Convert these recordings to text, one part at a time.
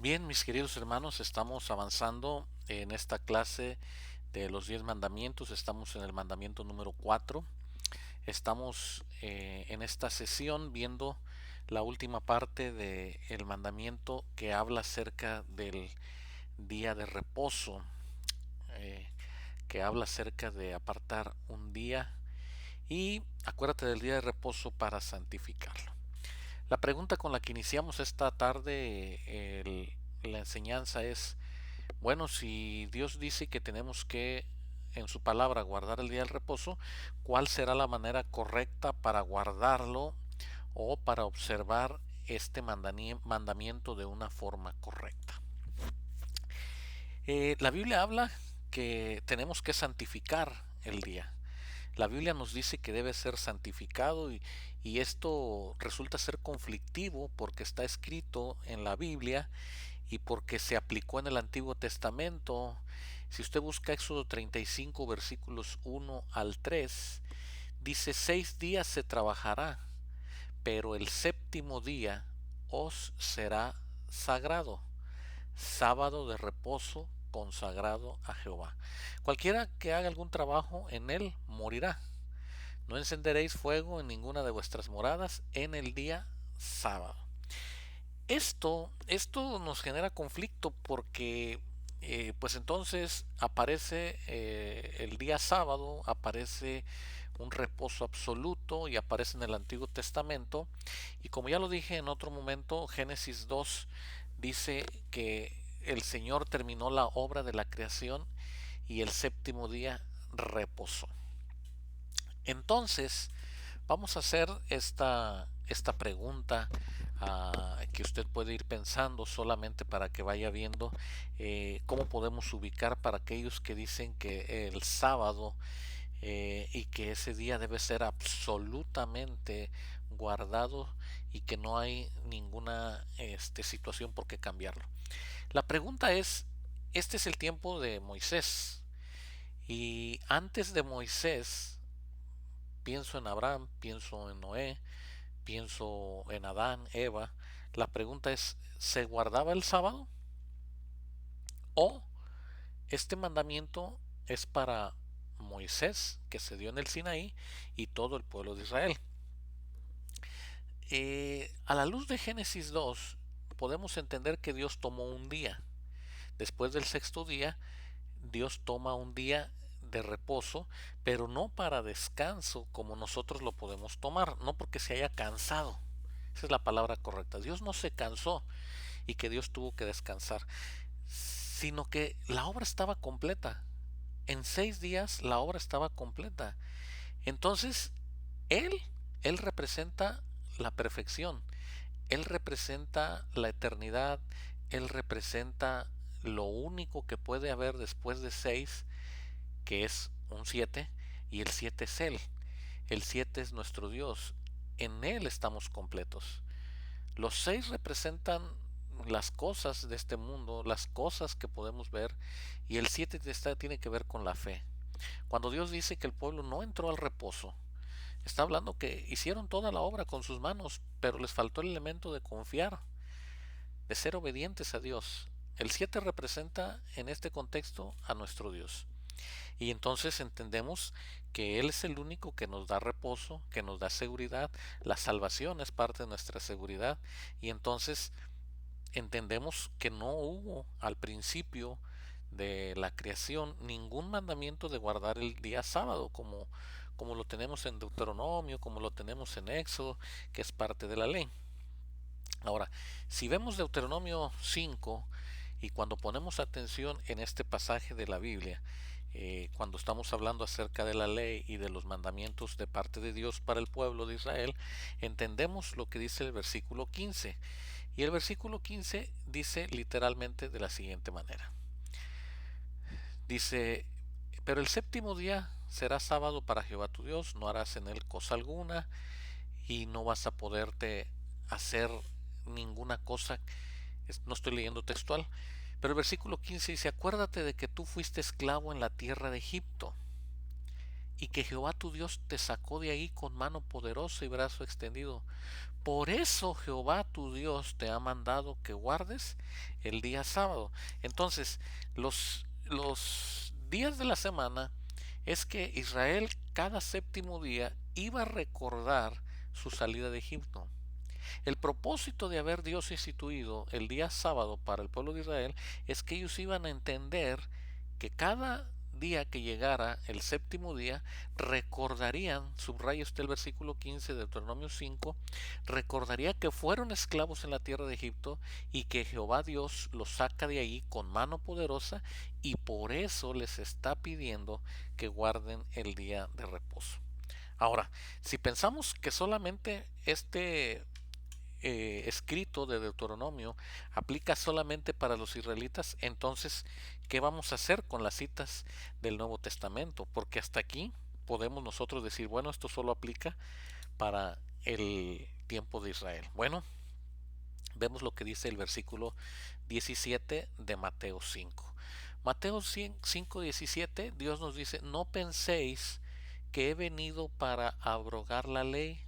Bien, mis queridos hermanos, estamos avanzando en esta clase de los 10 mandamientos. Estamos en el mandamiento número 4. Estamos en esta sesión viendo la última parte del mandamiento que habla acerca del día de reposo, eh, que habla acerca de apartar un día y acuérdate del día de reposo para santificarlo. La pregunta con la que iniciamos esta tarde la enseñanza es: bueno, si Dios dice que tenemos que en su palabra guardar el día del reposo, ¿cuál será la manera correcta para guardarlo o para observar este mandamiento de una forma correcta? La Biblia habla que tenemos que santificar el día. La Biblia nos dice que debe ser santificado y esto resulta ser conflictivo porque está escrito en la Biblia y porque se aplicó en el Antiguo Testamento. Si usted busca Éxodo 35 versículos 1 al 3, dice: 6 días se trabajará, pero el séptimo día os será sagrado, sábado de reposo consagrado a Jehová. Cualquiera que haga algún trabajo en él morirá. No encenderéis fuego en ninguna de vuestras moradas en el día sábado. Esto nos genera conflicto porque pues entonces aparece el día sábado, aparece un reposo absoluto y aparece en el Antiguo Testamento. Y como ya lo dije en otro momento, Génesis 2 dice que el Señor terminó la obra de la creación y el séptimo día reposó. Entonces, vamos a hacer esta pregunta que usted puede ir pensando solamente para que vaya viendo cómo podemos ubicar para aquellos que dicen que el sábado y que ese día debe ser absolutamente guardado y que no hay ninguna situación por qué cambiarlo. La pregunta es, este es el tiempo de Moisés y antes de Moisés pienso en Abraham, pienso en Noé, pienso en Adán, Eva. La pregunta es, ¿se guardaba el sábado? ¿O este mandamiento es para Moisés, que se dio en el Sinaí, y todo el pueblo de Israel? A la luz de Génesis 2, podemos entender que Dios tomó un día. Después del sexto día, Dios toma un día de reposo, pero no para descanso como nosotros lo podemos tomar, no porque se haya cansado. Esa es la palabra correcta. Dios no se cansó y que Dios tuvo que descansar, sino que la obra estaba completa. En 6 días la obra estaba completa. Entonces, Él, Él representa la perfección. Él representa la eternidad. Él representa lo único que puede haber después de 6, que es un 7, y el 7 es Él. El 7 es nuestro Dios. En Él estamos completos. Los 6 representan las cosas de este mundo, las cosas que podemos ver, y el 7 tiene que ver con la fe. Cuando Dios dice que el pueblo no entró al reposo, está hablando que hicieron toda la obra con sus manos, pero les faltó el elemento de confiar, de ser obedientes a Dios. El 7 representa en este contexto a nuestro Dios. Y entonces entendemos que Él es el único que nos da reposo, que nos da seguridad. La salvación es parte de nuestra seguridad. Y entonces entendemos que no hubo al principio de la creación ningún mandamiento de guardar el día sábado, como lo tenemos en Deuteronomio, como lo tenemos en Éxodo, que es parte de la ley. Ahora, si vemos Deuteronomio 5 y cuando ponemos atención en este pasaje de la Biblia, cuando estamos hablando acerca de la ley y de los mandamientos de parte de Dios para el pueblo de Israel, entendemos lo que dice el versículo 15. Y el versículo 15 dice literalmente de la siguiente manera. Dice: pero el séptimo día será sábado para Jehová tu Dios, no harás en él cosa alguna y no vas a poderte hacer ninguna cosa. No estoy leyendo textual, pero el versículo 15 dice: acuérdate de que tú fuiste esclavo en la tierra de Egipto y que Jehová tu Dios te sacó de ahí con mano poderosa y brazo extendido. Por eso Jehová tu Dios te ha mandado que guardes el día sábado. Entonces, los días de la semana es que Israel cada séptimo día iba a recordar su salida de Egipto. El propósito de haber Dios instituido el día sábado para el pueblo de Israel es que ellos iban a entender que cada día que llegara el séptimo día, recordarían, subraya usted el versículo 15 de Deuteronomio 5, recordaría que fueron esclavos en la tierra de Egipto y que Jehová Dios los saca de ahí con mano poderosa, y por eso les está pidiendo que guarden el día de reposo. Ahora, si pensamos que solamente este escrito de Deuteronomio aplica solamente para los israelitas, entonces, ¿qué vamos a hacer con las citas del Nuevo Testamento? Porque hasta aquí podemos nosotros decir, bueno, esto solo aplica para el tiempo de Israel. Bueno, vemos lo que dice el versículo 17 de Mateo 5. Mateo 5:17, Dios nos dice, no penséis que he venido para abrogar la ley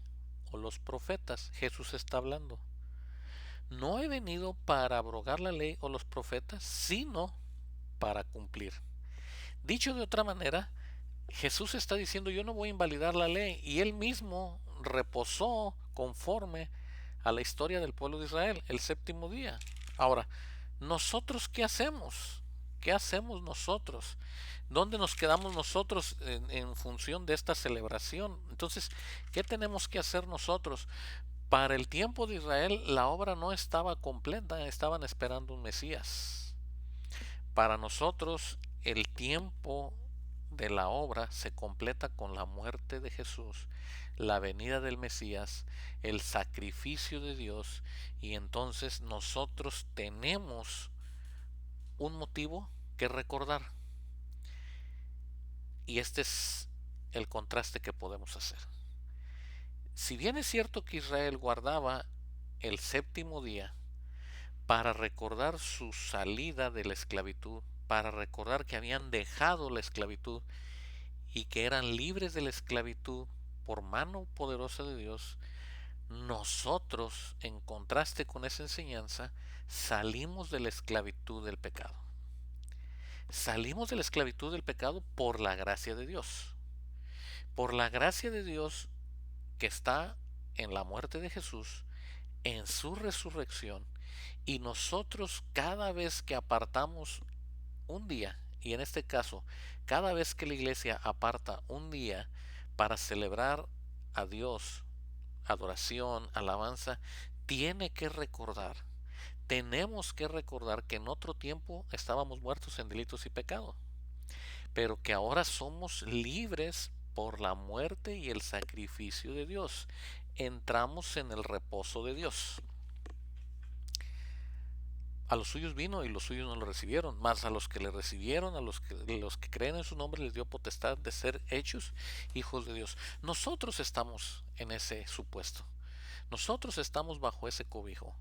o los profetas. Jesús está hablando. No he venido para abrogar la ley o los profetas, sino para cumplir. Dicho de otra manera, Jesús está diciendo, yo no voy a invalidar la ley, y él mismo reposó conforme a la historia del pueblo de Israel el séptimo día. Ahora, ¿nosotros qué hacemos? ¿Qué hacemos nosotros? ¿Dónde nos quedamos nosotros en función de esta celebración? Entonces, ¿qué tenemos que hacer nosotros? Para el tiempo de Israel la obra no estaba completa, estaban esperando un Mesías. Para nosotros el tiempo de la obra se completa con la muerte de Jesús, la venida del Mesías, el sacrificio de Dios, y entonces nosotros tenemos un motivo que recordar. Y este es el contraste que podemos hacer. Si bien es cierto que Israel guardaba el séptimo día para recordar su salida de la esclavitud, para recordar que habían dejado la esclavitud y que eran libres de la esclavitud por mano poderosa de Dios, nosotros, en contraste con esa enseñanza, salimos de la esclavitud del pecado. Salimos de la esclavitud del pecado por la gracia de Dios. Por la gracia de Dios que está en la muerte de Jesús, en su resurrección, y nosotros cada vez que apartamos un día, y en este caso, cada vez que la iglesia aparta un día para celebrar a Dios, adoración, alabanza, tiene que recordar, tenemos que recordar que en otro tiempo estábamos muertos en delitos y pecado, pero que ahora somos libres por la muerte y el sacrificio de Dios. Entramos en el reposo de Dios. A los suyos vino y los suyos no lo recibieron, mas a los que le recibieron, los que creen en su nombre, les dio potestad de ser hechos hijos de Dios. Nosotros estamos en ese supuesto. Nosotros estamos bajo ese cobijo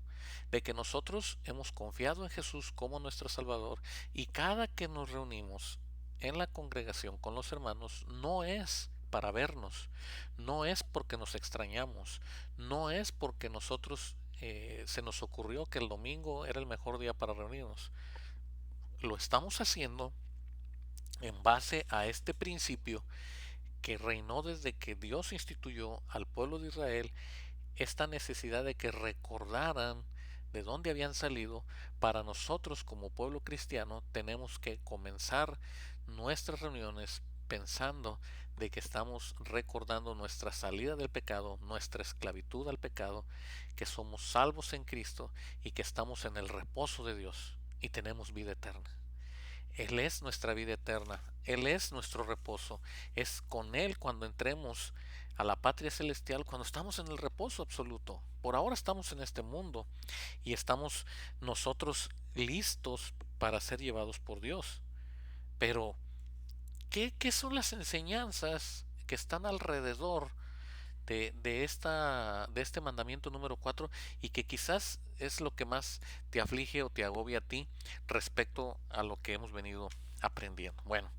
de que nosotros hemos confiado en Jesús como nuestro Salvador, y cada que nos reunimos en la congregación con los hermanos no es para vernos, no es porque nos extrañamos, no es porque nosotros se nos ocurrió que el domingo era el mejor día para reunirnos. Lo estamos haciendo en base a este principio que reinó desde que Dios instituyó al pueblo de Israel, esta necesidad de que recordaran de dónde habían salido. Para nosotros como pueblo cristiano tenemos que comenzar nuestras reuniones pensando de que estamos recordando nuestra salida del pecado, nuestra esclavitud al pecado, que somos salvos en Cristo y que estamos en el reposo de Dios y tenemos vida eterna. Él es nuestra vida eterna, Él es nuestro reposo, es con Él cuando entremos a la patria celestial, cuando estamos en el reposo absoluto. Por ahora estamos en este mundo y estamos nosotros listos para ser llevados por Dios. Pero, ¿qué son las enseñanzas que están alrededor de este mandamiento número 4, y que quizás es lo que más te aflige o te agobia a ti respecto a lo que hemos venido aprendiendo? Bueno,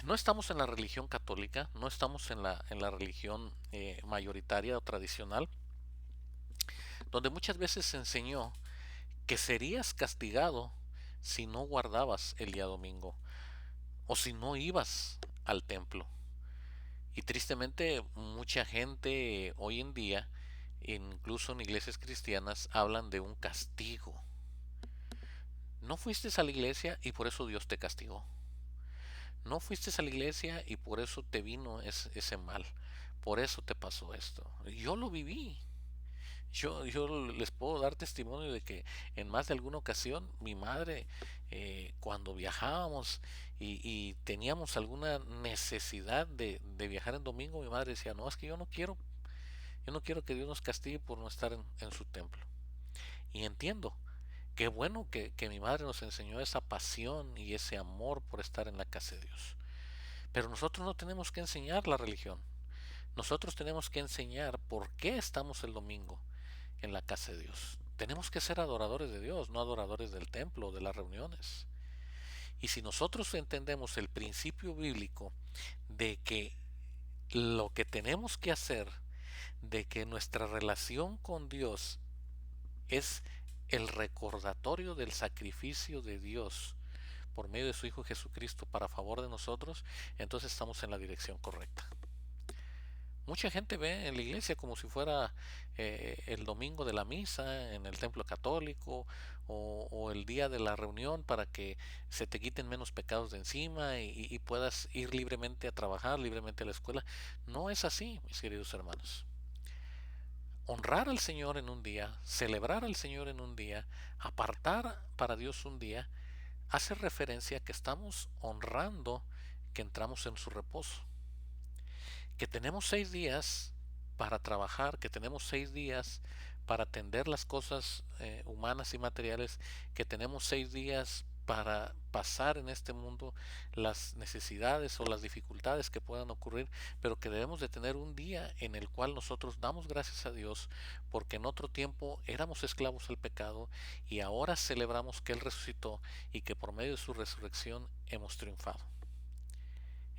no estamos en la religión católica, no estamos en la religión mayoritaria o tradicional, donde muchas veces se enseñó que serías castigado si no guardabas el día domingo o si no ibas al templo. Y tristemente mucha gente hoy en día, incluso en iglesias cristianas, hablan de un castigo. No fuiste a la iglesia y por eso Dios te castigó. No fuiste a la iglesia y por eso te vino ese mal. Por eso te pasó esto. Yo lo viví. Yo les puedo dar testimonio de que en más de alguna ocasión mi madre, cuando viajábamos y teníamos alguna necesidad de viajar en domingo, mi madre decía, no, es que yo no quiero que Dios nos castigue por no estar en su templo. Y entiendo, qué bueno que mi madre nos enseñó esa pasión y ese amor por estar en la casa de Dios. Pero nosotros no tenemos que enseñar la religión. Nosotros tenemos que enseñar por qué estamos el domingo en la casa de Dios. Tenemos que ser adoradores de Dios, no adoradores del templo o de las reuniones. Y si nosotros entendemos el principio bíblico de que lo que tenemos que hacer, de que nuestra relación con Dios es el recordatorio del sacrificio de Dios por medio de su Hijo Jesucristo para favor de nosotros, entonces estamos en la dirección correcta. Mucha gente ve en la iglesia como si fuera el domingo de la misa en el templo católico o el día de la reunión para que se te quiten menos pecados de encima y puedas ir libremente a trabajar, libremente a la escuela. No es así, mis queridos hermanos. Honrar al Señor en un día, celebrar al Señor en un día, apartar para Dios un día, hace referencia a que estamos honrando que entramos en su reposo, que tenemos 6 días para trabajar, que tenemos 6 días para atender las cosas humanas y materiales, que tenemos 6 días para pasar en este mundo las necesidades o las dificultades que puedan ocurrir, pero que debemos de tener un día en el cual nosotros damos gracias a Dios porque en otro tiempo éramos esclavos al pecado y ahora celebramos que Él resucitó y que por medio de su resurrección hemos triunfado.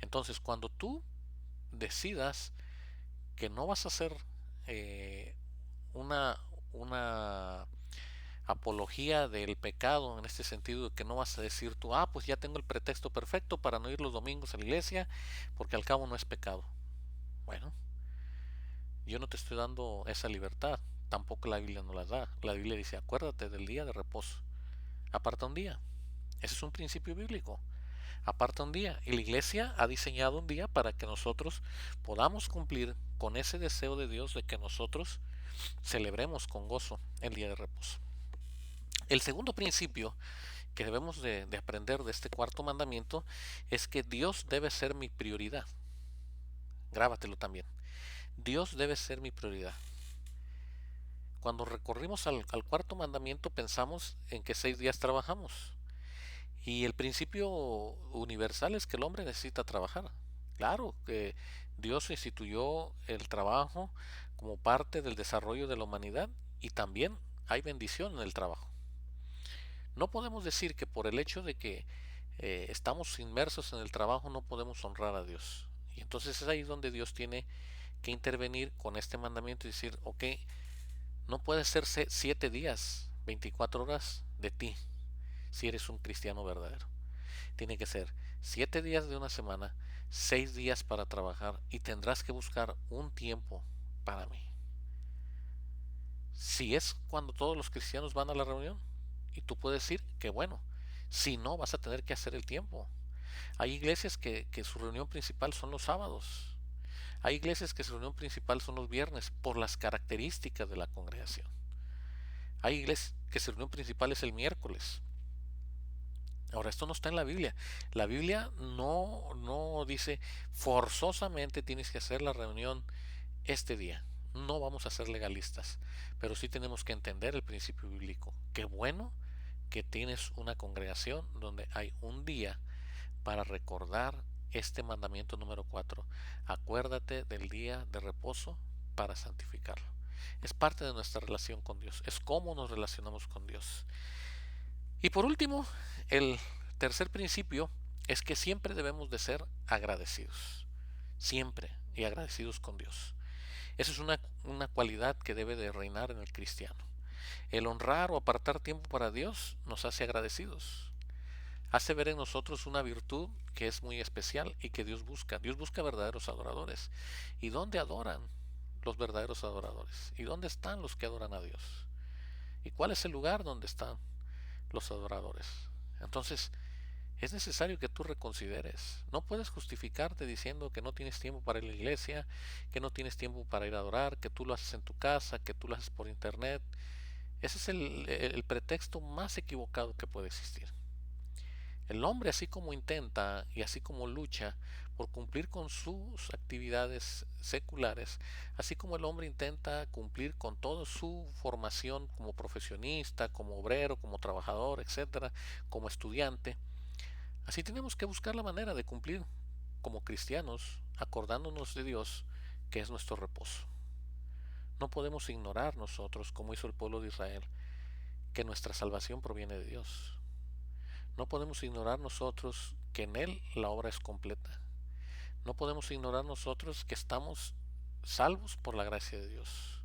Entonces, cuando tú decidas que no vas a hacer eh, una, una apología del pecado en este sentido de que no vas a decir tú, pues ya tengo el pretexto perfecto para no ir los domingos a la iglesia porque al cabo no es pecado. Bueno, yo no te estoy dando esa libertad, tampoco la Biblia no la da. La Biblia dice, acuérdate del día de reposo, aparta un día. Ese es un principio bíblico. Aparta un día. Y la iglesia ha diseñado un día para que nosotros podamos cumplir con ese deseo de Dios de que nosotros celebremos con gozo el día de reposo. El segundo principio que debemos de aprender de este cuarto mandamiento es que Dios debe ser mi prioridad. Grábatelo también. Dios debe ser mi prioridad. Cuando recorrimos al cuarto mandamiento pensamos en que 6 días trabajamos. Y el principio universal es que el hombre necesita trabajar. Claro que Dios instituyó el trabajo como parte del desarrollo de la humanidad y también hay bendición en el trabajo. No podemos decir que por el hecho de que estamos inmersos en el trabajo no podemos honrar a Dios. Y entonces es ahí donde Dios tiene que intervenir con este mandamiento y decir, ok, no puede ser 7 días, 24 horas de ti si eres un cristiano verdadero. Tiene que ser 7 días de una semana, 6 días para trabajar y tendrás que buscar un tiempo para mí. Si es cuando todos los cristianos van a la reunión y tú puedes decir que bueno, si no vas a tener que hacer el tiempo. Hay iglesias que su reunión principal son los sábados. Hay iglesias que su reunión principal son los viernes por las características de la congregación. Hay iglesias que su reunión principal es el miércoles. Ahora, esto no está en la Biblia. La Biblia no dice forzosamente tienes que hacer la reunión este día. No vamos a ser legalistas, pero sí tenemos que entender el principio bíblico. Qué bueno que tienes una congregación donde hay un día para recordar este mandamiento número 4. Acuérdate del día de reposo para santificarlo. Es parte de nuestra relación con Dios. Es cómo nos relacionamos con Dios. Y por último, el tercer principio es que siempre debemos de ser agradecidos. Siempre y agradecidos con Dios. Esa es una cualidad que debe de reinar en el cristiano. El honrar o apartar tiempo para Dios nos hace agradecidos. Hace ver en nosotros una virtud que es muy especial y que Dios busca. Dios busca verdaderos adoradores. ¿Y dónde adoran los verdaderos adoradores? ¿Y dónde están los que adoran a Dios? ¿Y cuál es el lugar donde están los adoradores? Entonces, es necesario que tú reconsideres. No puedes justificarte diciendo que no tienes tiempo para ir a la iglesia, que no tienes tiempo para ir a adorar, que tú lo haces en tu casa, que tú lo haces por internet. Ese es el pretexto más equivocado que puede existir. El hombre, así como intenta y así como lucha por cumplir con sus actividades seculares, así como el hombre intenta cumplir con toda su formación como profesionista, como obrero, como trabajador, etcétera, como estudiante, así tenemos que buscar la manera de cumplir como cristianos, acordándonos de Dios, que es nuestro reposo. No podemos ignorar nosotros, como hizo el pueblo de Israel, que nuestra salvación proviene de Dios. No podemos ignorar nosotros que en Él la obra es completa. No podemos ignorar nosotros que estamos salvos por la gracia de Dios.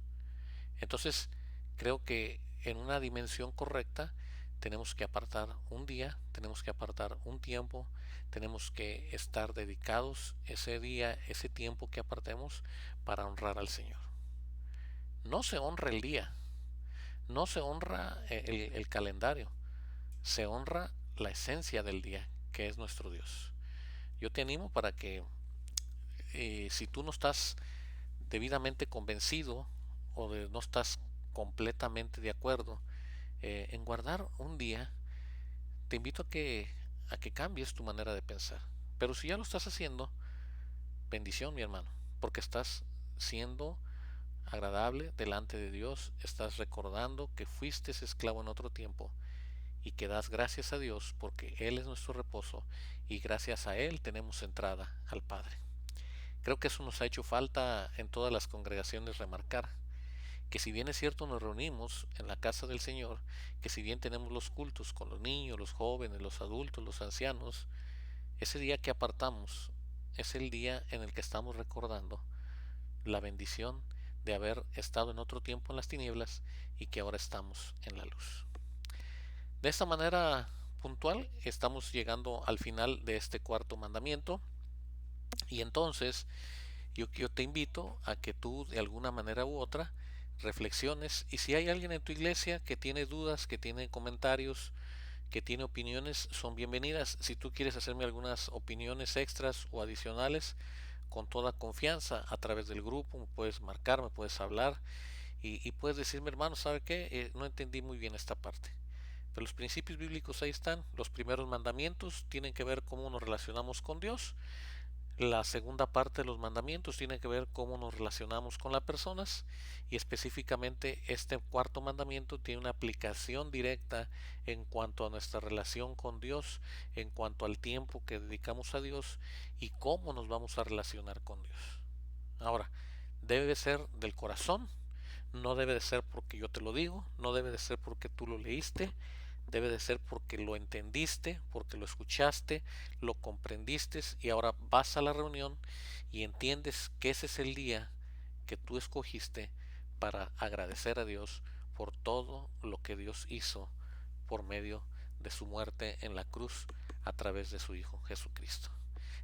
Entonces, creo que en una dimensión correcta tenemos que apartar un día, tenemos que apartar un tiempo, tenemos que estar dedicados ese día, ese tiempo que apartemos para honrar al Señor. No se honra el día, no se honra el calendario, se honra la esencia del día, que es nuestro Dios. Yo te animo para que si tú no estás debidamente convencido no estás completamente de acuerdo en guardar un día, te invito a que cambies tu manera de pensar. Pero si ya lo estás haciendo, bendición, mi hermano, porque estás siendo agradable delante de Dios, estás recordando que fuiste esclavo en otro tiempo y que das gracias a Dios porque Él es nuestro reposo y gracias a Él tenemos entrada al Padre. Creo que eso nos ha hecho falta en todas las congregaciones remarcar, que si bien es cierto nos reunimos en la casa del Señor, que si bien tenemos los cultos con los niños, los jóvenes, los adultos, los ancianos, ese día que apartamos es el día en el que estamos recordando la bendición de haber estado en otro tiempo en las tinieblas y que ahora estamos en la luz. De esta manera puntual estamos llegando al final de este cuarto mandamiento y entonces yo te invito a que tú de alguna manera u otra reflexiones y si hay alguien en tu iglesia que tiene dudas, que tiene comentarios, que tiene opiniones, son bienvenidas. Si tú quieres hacerme algunas opiniones extras o adicionales, con toda confianza a través del grupo, me puedes marcar, me puedes hablar y puedes decirme, hermano, ¿sabe qué? No entendí muy bien esta parte. Pero los principios bíblicos ahí están. Los primeros mandamientos tienen que ver cómo nos relacionamos con Dios. La segunda parte de los mandamientos tiene que ver cómo nos relacionamos con las personas y específicamente este cuarto mandamiento tiene una aplicación directa en cuanto a nuestra relación con Dios, en cuanto al tiempo que dedicamos a Dios y cómo nos vamos a relacionar con Dios. Ahora, debe ser del corazón, no debe de ser porque yo te lo digo, no debe de ser porque tú lo leíste, debe de ser porque lo entendiste, porque lo escuchaste, lo comprendiste y ahora vas a la reunión y entiendes que ese es el día que tú escogiste para agradecer a Dios por todo lo que Dios hizo por medio de su muerte en la cruz a través de su Hijo Jesucristo.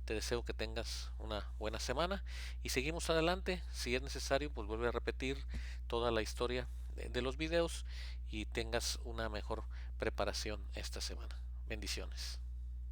Te deseo que tengas una buena semana y seguimos adelante. Si es necesario, pues vuelve a repetir toda la historia de los videos y tengas una mejor preparación esta semana. Bendiciones.